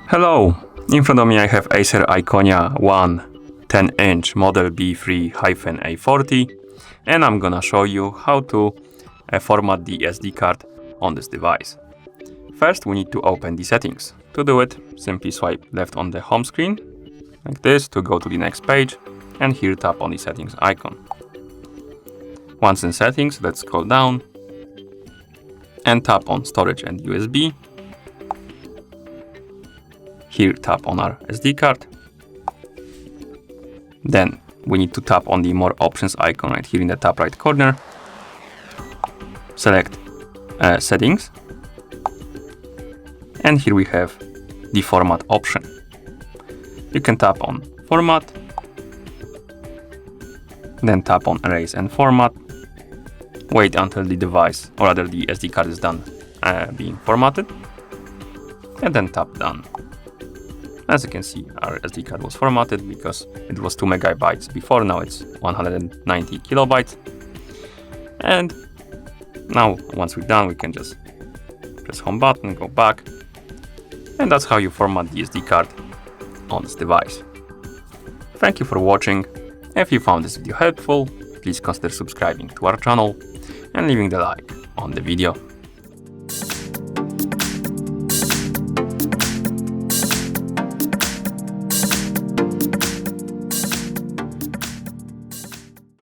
Hello! In front of me I have ACER Iconia One 10-inch Model B3-A40, and I'm gonna show you how to format the SD card on this device. First we need to open the settings. To do it, simply swipe left on the home screen, like this, to go to the next page, and here tap on the settings icon. Once in settings, let's scroll down and tap on storage and USB. Here tap on our SD card. Then we need to tap on the more options icon right here in the top right corner. Select settings. And here we have the format option. You can tap on format. Then tap on erase and format. Wait until the device, or rather the SD card, is done being formatted. And then tap done. As you can see, our SD card was formatted because it was 2 megabytes before, now it's 190 kilobytes. And now, once we're done, we can just press home button, go back. And that's how you format the SD card on this device. Thank you for watching. If you found this video helpful, please consider subscribing to our channel and leaving the like on the video.